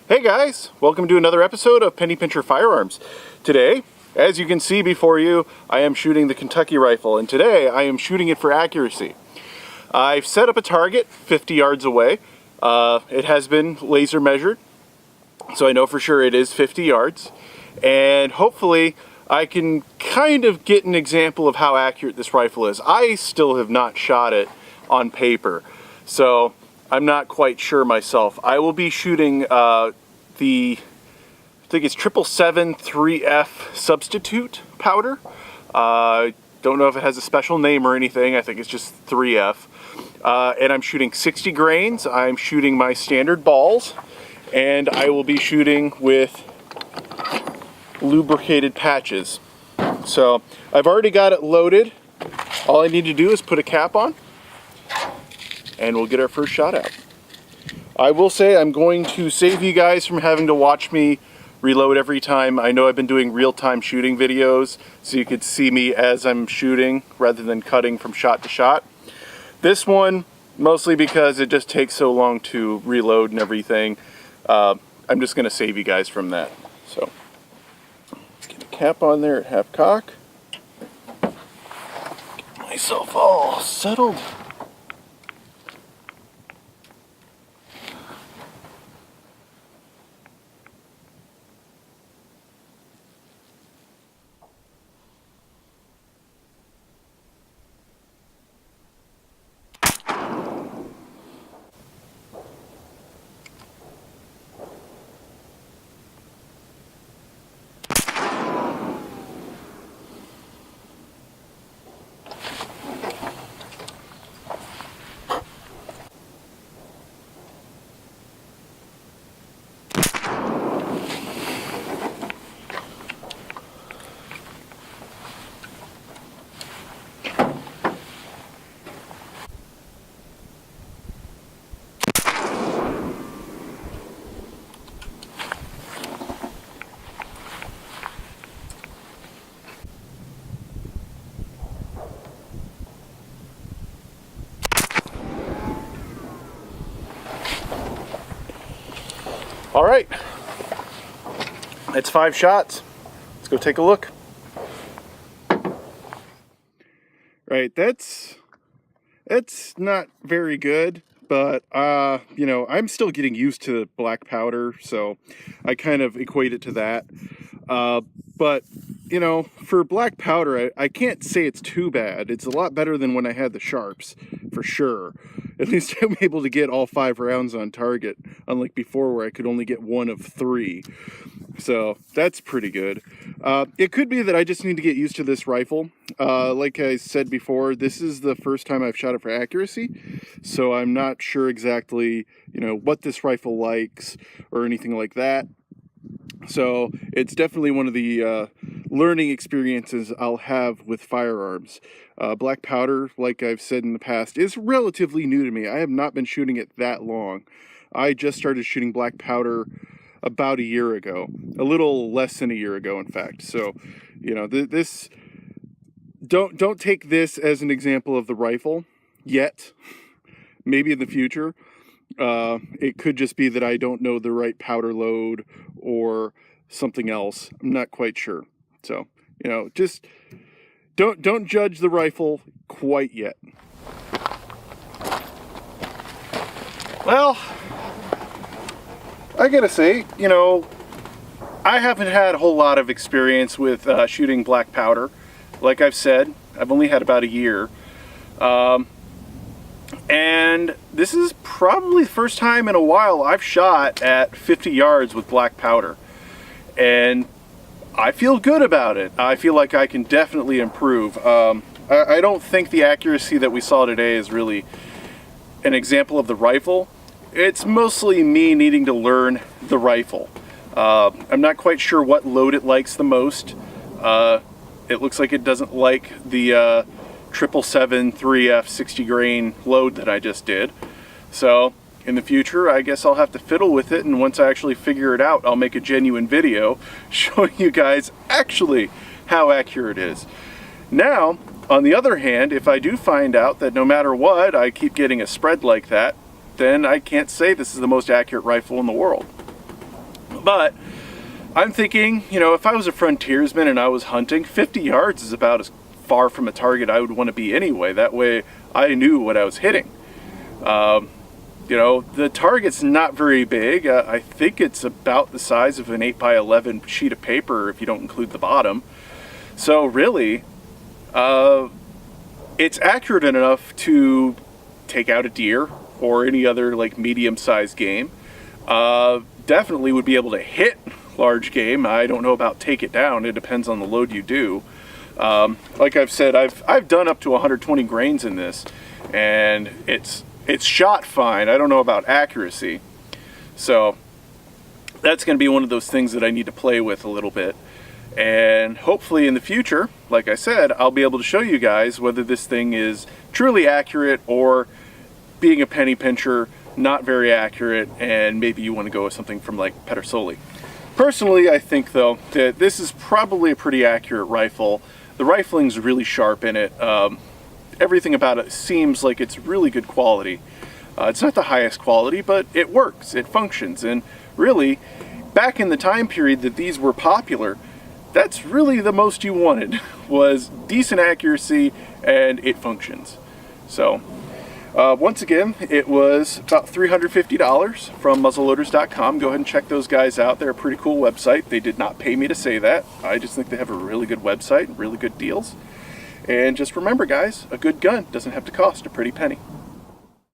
Hey guys, welcome to another episode of Penny Pincher Firearms. Today, as you can see before you, I am shooting the Kentucky rifle, and today I am shooting it for accuracy. I've set up a target 50 yards away. It has been laser measured, so I know for sure it is 50 yards, and hopefully I can kind of get an example of how accurate this rifle is. I still have not shot it on paper, so I'm not quite sure myself. I will be shooting I think it's 777 3F substitute powder. Don't know if it has a special name or anything. I think it's just 3F. And I'm shooting 60 grains. I'm shooting my standard balls, and I will be shooting with lubricated patches. So I've already got it loaded. All I need to do is put a cap on, and we'll get our first shot out. I will say I'm going to save you guys from having to watch me reload every time. I know I've been doing real-time shooting videos, so you could see me as I'm shooting rather than cutting from shot to shot. This one, mostly because it just takes so long to reload and everything, I'm just going to save you guys from that. So, let's get a cap on there at half cock. Get myself all settled. All right, that's 5 shots. Let's go take a look. Right, that's not very good, but you know, I'm still getting used to black powder, so I kind of equate it to that. But you know, for black powder, I can't say it's too bad. It's a lot better than when I had the Sharps, for sure. At least I'm able to get all 5 rounds on target, unlike before where I could only get 1 of 3. So that's pretty good. It could be that I just need to get used to this rifle. Like I said before, this is the first time I've shot it for accuracy, so I'm not sure exactly, you know, what this rifle likes or anything like that. So it's definitely one of the learning experiences I'll have with firearms. Black powder, like I've said in the past, is relatively new to me. I have not been shooting it that long. I just started shooting black powder about a year ago, a little less than a year ago, in fact. So, you know, this don't take this as an example of the rifle yet. Maybe in the future. It could just be that I don't know the right powder load or something else. I'm not quite sure. So, you know, just don't judge the rifle quite yet. Well, I gotta say, you know, I haven't had a whole lot of experience with shooting black powder. Like I've said, I've only had about a year. And this is probably the first time in a while I've shot at 50 yards with black powder. And I feel good about it. I feel like I can definitely improve. I don't think the accuracy that we saw today is really an example of the rifle. It's mostly me needing to learn the rifle. I'm not quite sure what load it likes the most. It looks like it doesn't like the 777 3F 60 grain load that I just did. So in the future, I guess I'll have to fiddle with it, and once I actually figure it out, I'll make a genuine video showing you guys actually how accurate it is. Now, on the other hand, if I do find out that no matter what, I keep getting a spread like that, then I can't say this is the most accurate rifle in the world. But I'm thinking, you know, if I was a frontiersman and I was hunting, 50 yards is about as far from a target I would want to be anyway. That way I knew what I was hitting. You know, the target's not very big. I think it's about the size of an 8x11 sheet of paper if you don't include the bottom. So really, it's accurate enough to take out a deer or any other like medium-sized game. Definitely would be able to hit large game. I don't know about take it down. It depends on the load you do. Like I've said, I've done up to 120 grains in this, and it's shot fine. I don't know about accuracy. So that's going to be one of those things that I need to play with a little bit. And hopefully in the future, like I said, I'll be able to show you guys whether this thing is truly accurate or, being a penny pincher, not very accurate, and maybe you want to go with something from like Pedersoli. Personally, I think though that this is probably a pretty accurate rifle. The rifling's really sharp in it. Everything about it seems like it's really good quality. It's not the highest quality, but it works, it functions, and really, back in the time period that these were popular, that's really the most you wanted, was decent accuracy and it functions. So, once again, it was about $350 from muzzleloaders.com. Go ahead and check those guys out. They're a pretty cool website. They did not pay me to say that. I just think they have a really good website, really good deals. And just remember, guys, a good gun doesn't have to cost a pretty penny.